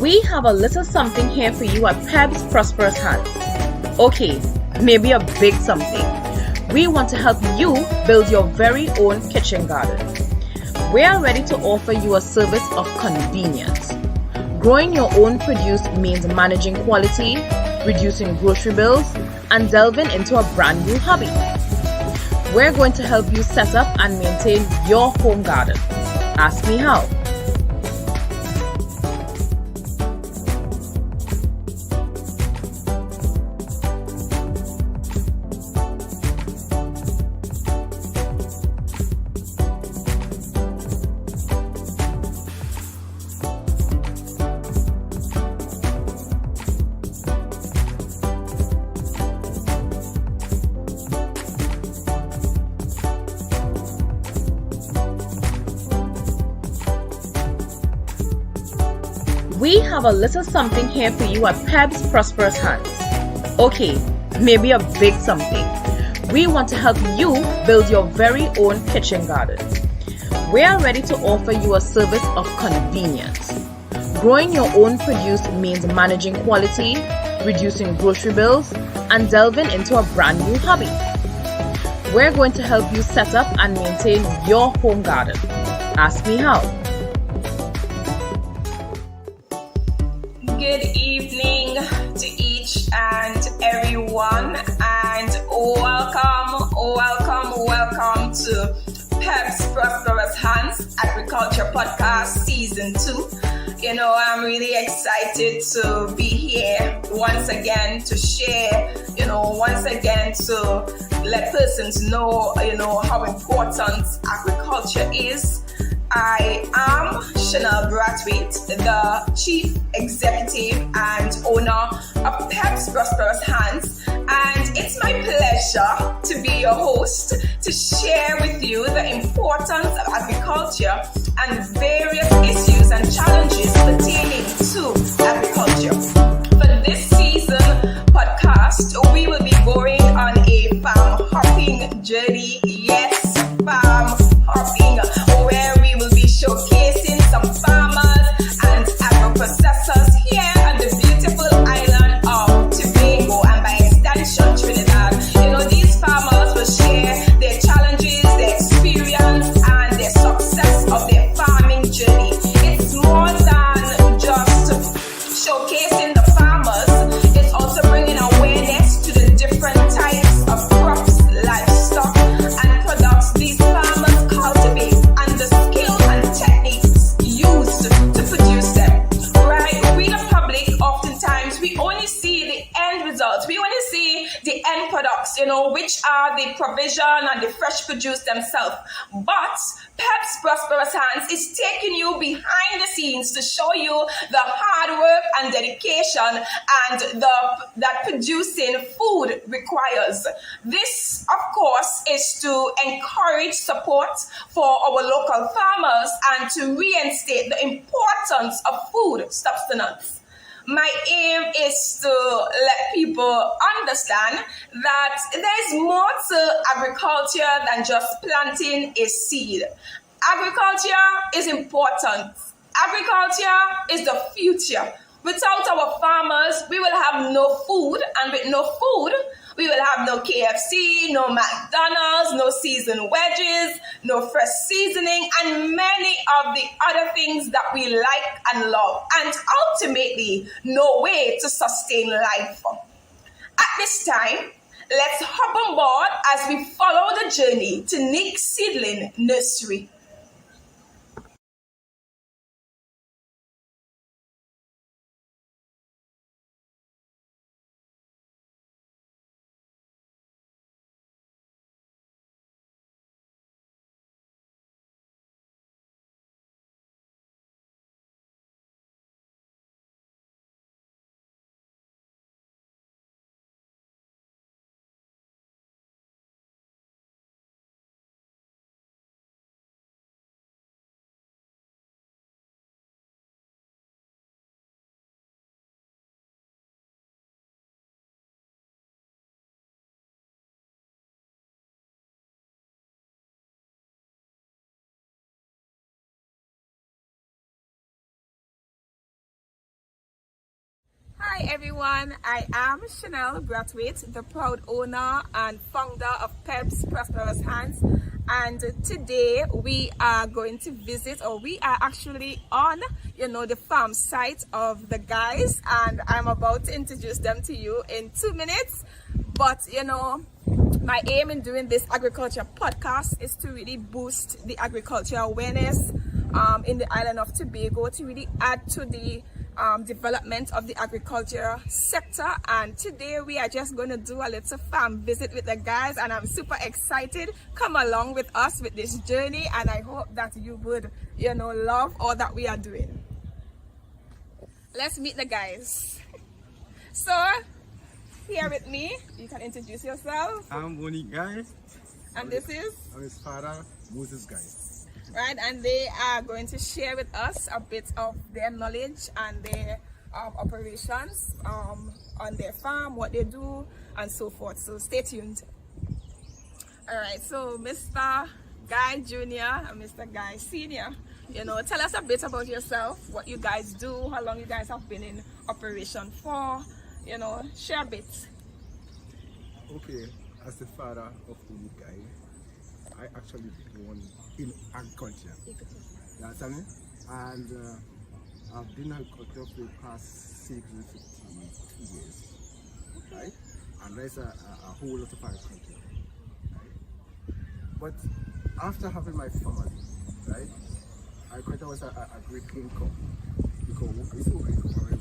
We have a little something here for you at Pebs Prosperous Hands. Okay, maybe a big something. We want to help you build your very own kitchen garden. We are ready to offer you a service of convenience. Growing your own produce means managing quality, reducing grocery bills, and delving into a brand new hobby. We're going to help you set up and maintain your home garden. Ask me how. We have a little something here for you at Pebs Prosperous Hands. Okay, maybe a big something. We want to help you build your very own kitchen garden. We are ready to offer you a service of convenience. Growing your own produce means managing quality, reducing grocery bills, and delving into a brand new hobby. We're going to help you set up and maintain your home garden. Ask me how. Good evening to each and everyone, and welcome to Pebs Prosperous Hands Agriculture Podcast Season 2. I'm really excited to be here once again to share, once again to let persons know, how important agriculture is. I am Chanel Brathwaite, the Chief Executive and owner of Pebs Prosperous Hands, and it's my pleasure to be your host to share with you the importance of agriculture and various issues and challenges pertaining to agriculture. For this season podcast, we will be going on a farm hopping journey. Yes, farm hopping, where we will be showcasing some farmers and agro-processors here on the beautiful island of Tobago and by extension Trinidad. These farmers will share their challenges, their experience, and their success of their farming journey. It's more than just showcasing the farmers, it's also bringing awareness to the different types of crops, livestock, and products these farmers cultivate and the skill and techniques used to produce them. Right? We the public, oftentimes, we only see the end results. We only see the end products, which are the provision and the fresh produce themselves. But Pebs Prosperous Hands is taking you behind the scenes to show you the hard work and dedication and that producing food requires. This, of course, is to encourage support for our local farmers and to reinstate the importance of food sustenance. My aim is to let people understand that there's more to agriculture than just planting a seed. Agriculture is important. Agriculture is the future. Without our farmers, we will have no food, and with no food, we will have no KFC, no McDonald's, no seasoned wedges, no fresh seasoning, and many of the other things that we like and love, and ultimately, no way to sustain life. At this time, let's hop on board as we follow the journey to Nique Seedling Nursery. Hi everyone, I am Chanel Brathwaite, the proud owner and founder of Pebs Prosperous Hands, and today we are going to visit, or we are actually on the farm site of the guys, and I'm about to introduce them to you in 2 minutes. But my aim in doing this agriculture podcast is to really boost the agriculture awareness in the island of Tobago, to really add to the development of the agriculture sector. And today we are just going to do a little farm visit with the guys, and I'm super excited. Come along with us with this journey, and I hope that you would love all that we are doing. Let's meet the guys. So here with me, you can introduce yourself. I'm Nique, guys. And this is? I'm his father, Moses, guys. Right, and they are going to share with us a bit of their knowledge and their operations on their farm, what they do, and so forth. So stay tuned. All right, so Mr. Guy Jr. and Mr. Guy Senior, tell us a bit about yourself, what you guys do, how long you guys have been in operation for, share a bit. Okay, as the father of Nique Guy, I actually born in agriculture. You understand me? And I've been in agriculture for the past 52 years. Right? And there's a whole lot of agriculture. Right? But after having my family, right, agriculture was a great income. Because it's okay,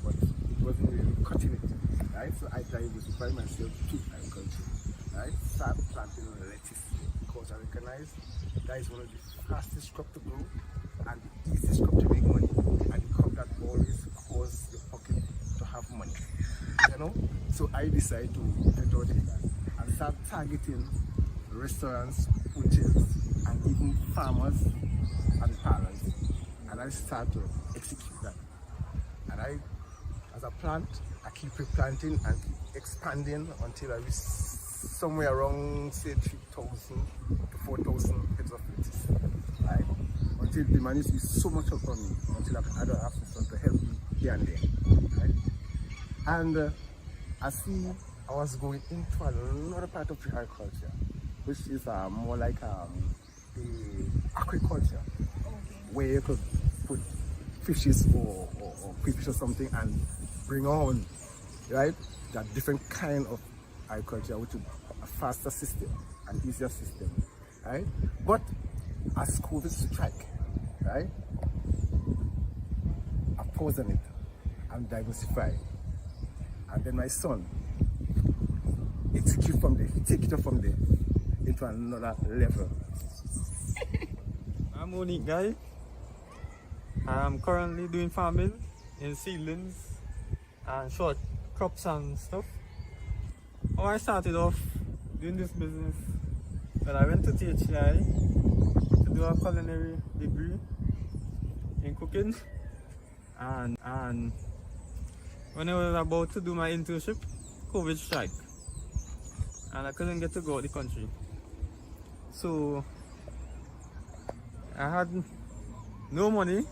but it wasn't really cutting it. Right? So I diversified myself to agriculture. Right? Start planting lettuce, because I recognize that is one of the fastest crop to grow and the easiest crop to make money, and the crop that always cause your pocket to have money. So I decided to enter into that and start targeting restaurants, hotels, and even farmers and parlors, and I start to execute that. And I, as a plant, I keep replanting and keep expanding until I reach somewhere around, say, 3,000 to 4,000 heads of lettuce. Right? Until the money is so much upon me, until I don't have someone to help me here and there. Right? And I see I was going into another part of the agriculture, which is more like the aquaculture, where you could put fishes or fish or something and bring on, right, that different kind of agriculture, which is a faster system, an easier system, right? But as COVID strike, right, I pause on it and diversify. And then my son execute from there, he take it up from there into another level. I'm Nique Guy. I'm currently doing farming in seedlings and short crops and stuff. How I started off doing this business, well, I went to THI to do a culinary degree in cooking, and when I was about to do my internship, COVID strike, and I couldn't get to go out the country. So I had no money,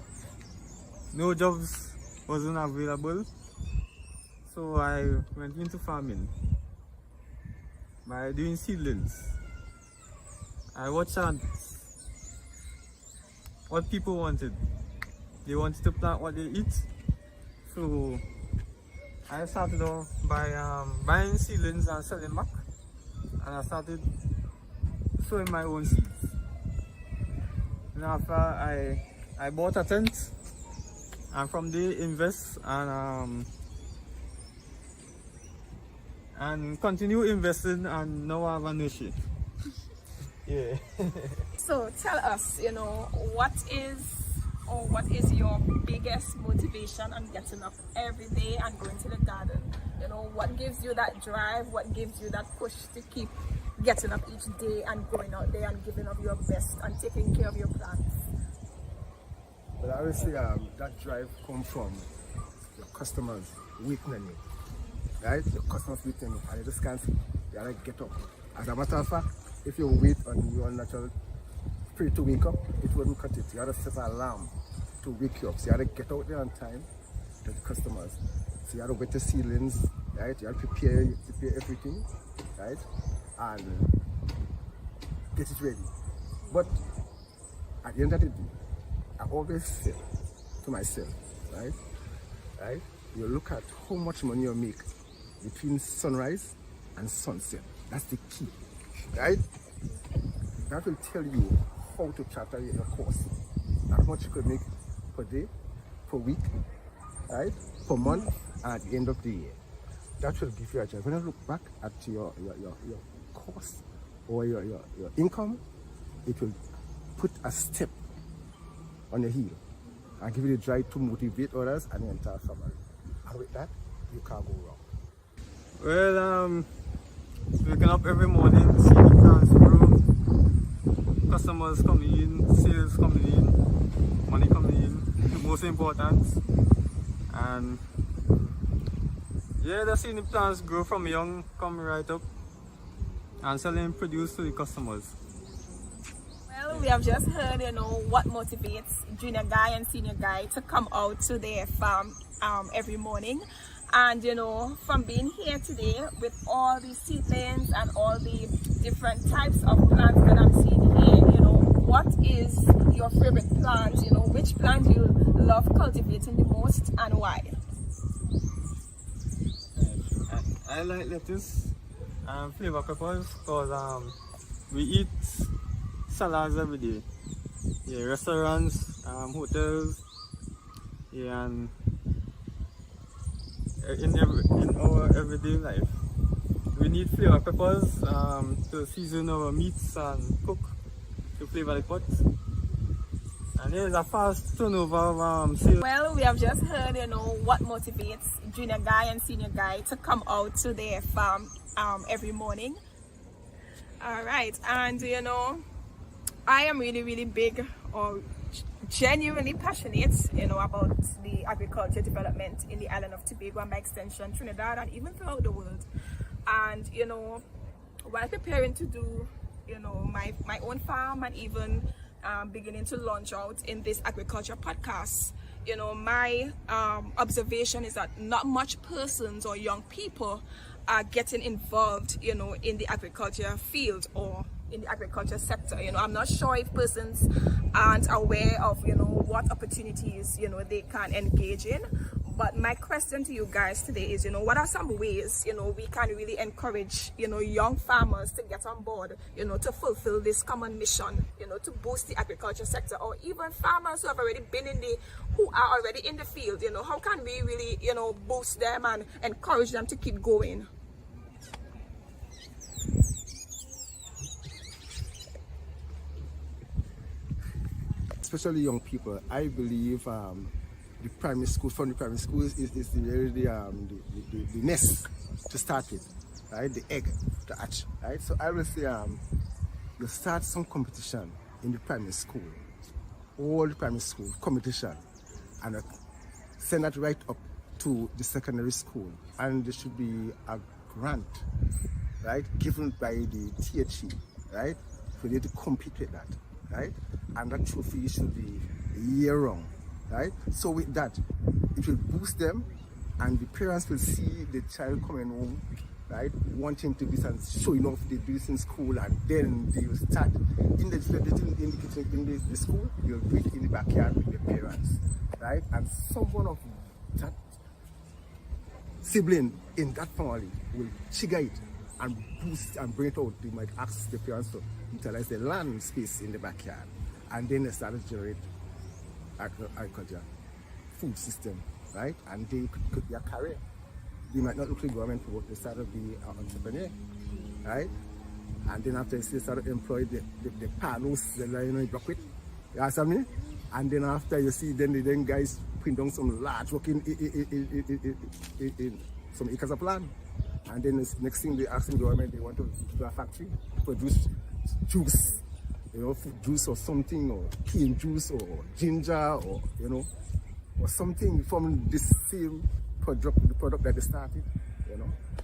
no jobs wasn't available, so I went into farming by doing seedlings. I watched what people wanted. They wanted to plant what they eat, so I started off by buying seedlings and selling back, and I started sowing my own seeds. And after I bought a tent, and from there invest and continue investing, and now I have a nursery. Yeah. So tell us, what is your biggest motivation on getting up every day and going to the garden? What gives you that drive? What gives you that push to keep getting up each day and going out there and giving up your best and taking care of your plants? But I would say that drive comes from your customers waiting on you. Right? Your customers waiting on you, and you just can't see. You gotta get up. As a matter of fact, if you wait on your natural spirit to wake up, it wouldn't cut it. You gotta set an alarm to wake you up. So you gotta get out there on time to the customers. So you have to get the seedlings, right? You have to prepare everything, right? And get it ready. But at the end of the day, I always say to myself, right? You look at how much money you make between sunrise and sunset. That's the key, right? That will tell you how to charter your course. How much you could make per day, per week, right? Per month, and at the end of the year. That will give you a job. When you look back at your cost or your income, it will put a step on your heel and give you the drive to motivate others and your entire family. And with that, you can't go wrong. Well, waking up every morning, seeing the plants grow, customers coming in, sales coming in, money coming in, the most important. And yeah, just seeing the plants grow from young, coming right up, and selling produce to the customers. Well, we have just heard, what motivates junior guy and senior guy to come out to their farm every morning. And from being here today with all the seedlings and all the different types of plants that I'm seeing here, what is your favorite plant? Which plant you love cultivating the most and why? I like lettuce and flavor peppers because we eat salads every day. Yeah, restaurants, hotels, yeah, and in our everyday life, we need flavor peppers to season our meats and cook to flavor the pot. And there's a fast turnover of sales. Well, we have just heard, what motivates junior guy and senior guy to come out to their farm every morning. All right, and I am really, really big or genuinely passionate, about the agriculture development in the island of Tobago and by extension Trinidad and even throughout the world. And while preparing to do, my own farm and even beginning to launch out in this agriculture podcast, my observation is that not much persons or young people are getting involved, in the agriculture field or in the agriculture sector. I'm not sure if persons aren't aware of, what opportunities, they can engage in. But my question to you guys today is, what are some ways, we can really encourage, young farmers to get on board, to fulfill this common mission, to boost the agriculture sector, or even farmers who have already been who are already in the field, how can we really, boost them and encourage them to keep going? Especially young people, I believe the primary school is really the nest to start with, right? The egg to hatch, right? So I will say you start some competition in the primary school, all the primary school competition, and send that right up to the secondary school, and there should be a grant, right, given by the THE, right, for you to compete with that, right, and that trophy should be year round. Right? So with that, it will boost them, and the parents will see the child coming home, right, wanting to do this and showing off they do this in school, and then they will start in the kitchen, in the school, you'll do it in the backyard with the parents, right? And someone of that sibling in that family will trigger it and boost and bring it out. They might ask the parents to utilize the land space in the backyard, and then they start to generate agriculture, food system, right? And they could be a career. They might not look to the government for work, they start to be an entrepreneur, right? And then after they start to employ the palos, the you block with, you understand me? And then after you see, then guys put down some large work in some acres of land. And then the next thing they ask the government, they want to do a factory, produce juice. Fruit juice or something, or cane juice, or ginger, or or something from this same product, the product that they started,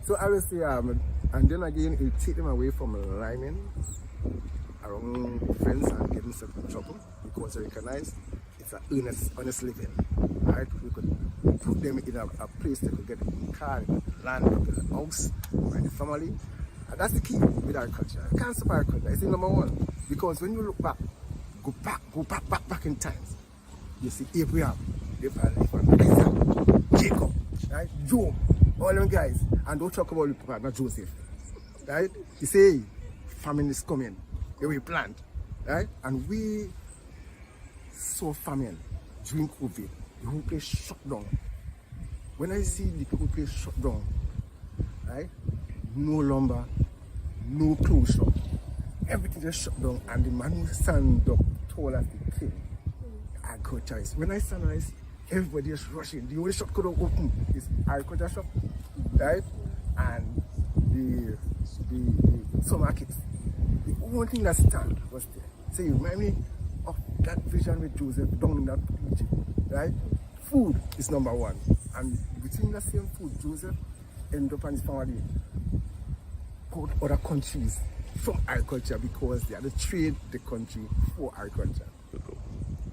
So I will say, and then again, it take them away from rhyming around friends and getting themselves in trouble, because they recognize it's an honest living, right? We could put them in a place they could get a car, land, build a house, find a family. And that's the key with agriculture. You can't stop agriculture. It's the number one. Because when you look back, go back in times, you see Abraham, Isaac, Jacob, right? Job, all them guys. And don't talk about the prophet, not Joseph. Right? You say famine is coming. They will plant. Right? And we saw famine during COVID. The whole place shut down. When I see the whole place shut down, right? No lumber, no clothes shop. Everything just shut down, and the man who stand up tall as the king. Agriculture is. When I stand and I see everybody is rushing, the only shop could open is agriculture shop, right? And the supermarkets. The only thing that stand was there. So you remind me of that vision with Joseph down in that Egypt, right? Food is number one, and between the same food, Joseph ended up and his family go to other countries from agriculture because they are the trade the country for agriculture.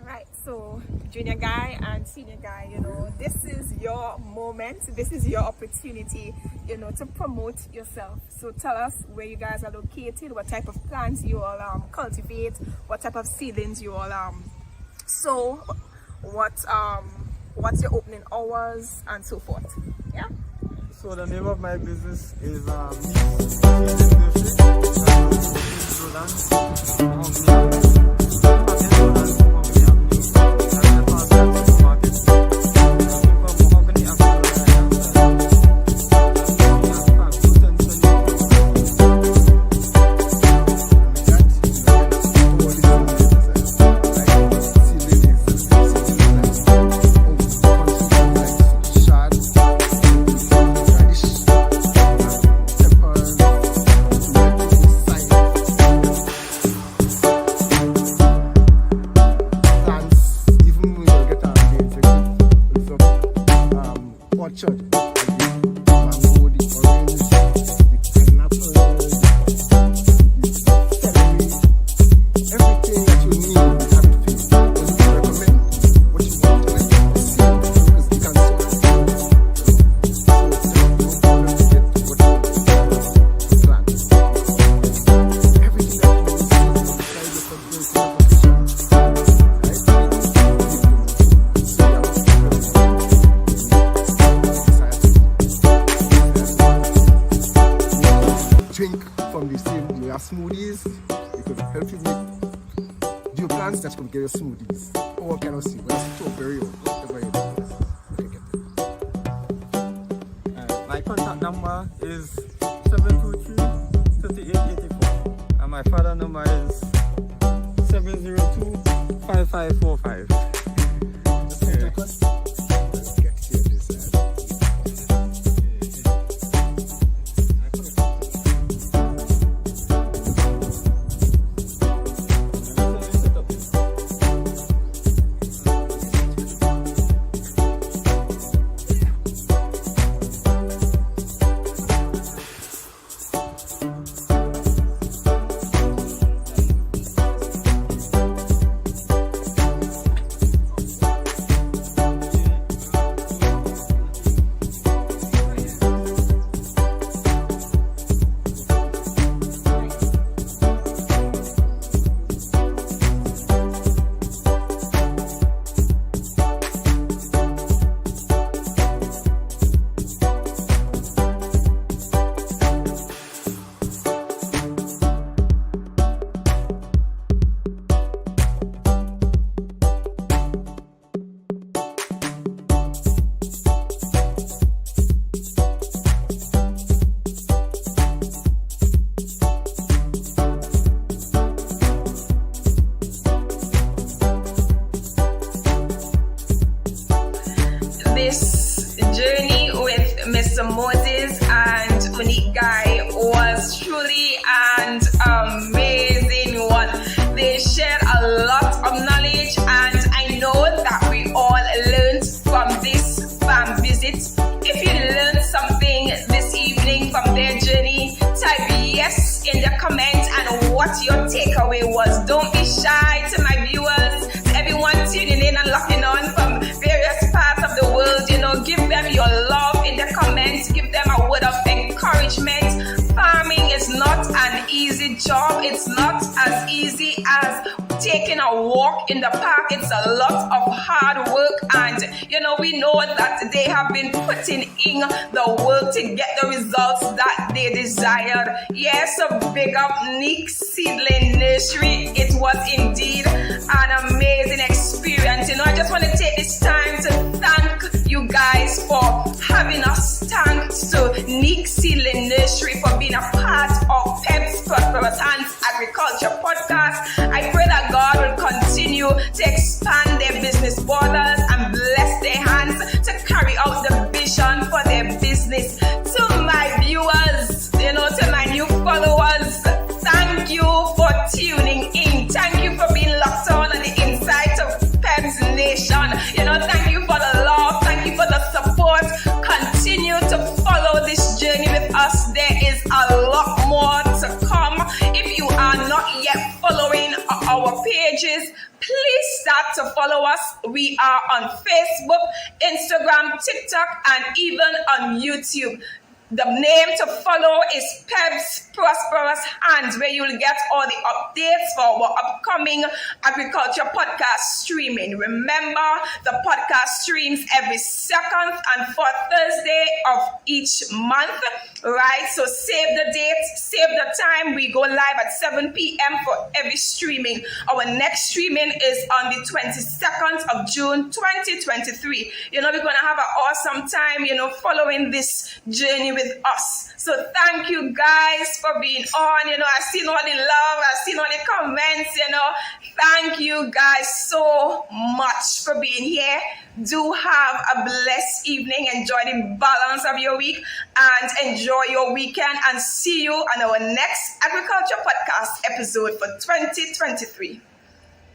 Right, so junior guy and senior guy, you know, this is your moment, this is your opportunity, you know, to promote yourself. So tell us where you guys are located, what type of plants you all cultivate, what type of seedlings you all sow, what's your opening hours, and so forth. Yeah. So the name of my business is Seedling Nursery. Smoothies, it could help you make new plants that could get your smoothies. All kind of seeds, strawberry or whatever you do. My contact number is 723-3884 and my father number is 702-5545. This journey with Mr. Moses and Nique Guy was truly an amazing one. They shared a lot of knowledge, and I know that we all learned from this farm visit. If you learned something this evening from their journey, type yes in the comments and what your takeaway was. Don't be shy. To my viewers, to everyone tuning in and locking on from various parts of the world, you know, it's not as easy as taking a walk in the park. It's a lot of hard work, and we know that they have been putting in the work to get the results that they desired. Yes, so big up Nique Seedling Nursery. It was indeed an amazing experience. I just want to take this time to thank you guys for having us. Thanks to Nique Seedling Nursery for being a part of Pebs Prosperous Agriculture Podcast. I pray that God will continue to expand their business borders and bless their hands to carry out the vision for their business. To my viewers, to my new followers, thank you for tuning in. Thank you for being locked on the inside of Pebs Nation. Thank you for the love. Thank you for the support. Continue to follow this journey with us. There is a lot more to come. If you are not yet following our pages, please start to follow us. We are on Facebook, Instagram, TikTok, and even on YouTube. The name to follow is Pebs Prosperous Hands, where you'll get all the updates for our upcoming agriculture podcast streaming. Remember, the podcast streams every second and fourth Thursday of each month, right? So save the date, save the time. We go live at 7 p.m. for every streaming. Our next streaming is on the 22nd of June, 2023. We're going to have an awesome time, following this journey with us. So thank you guys for being on. I've seen all the love, I've seen all the comments. Thank you guys so much for being here. Do have a blessed evening. Enjoy the balance of your week and enjoy your weekend, and see you on our next agriculture podcast episode for 2023.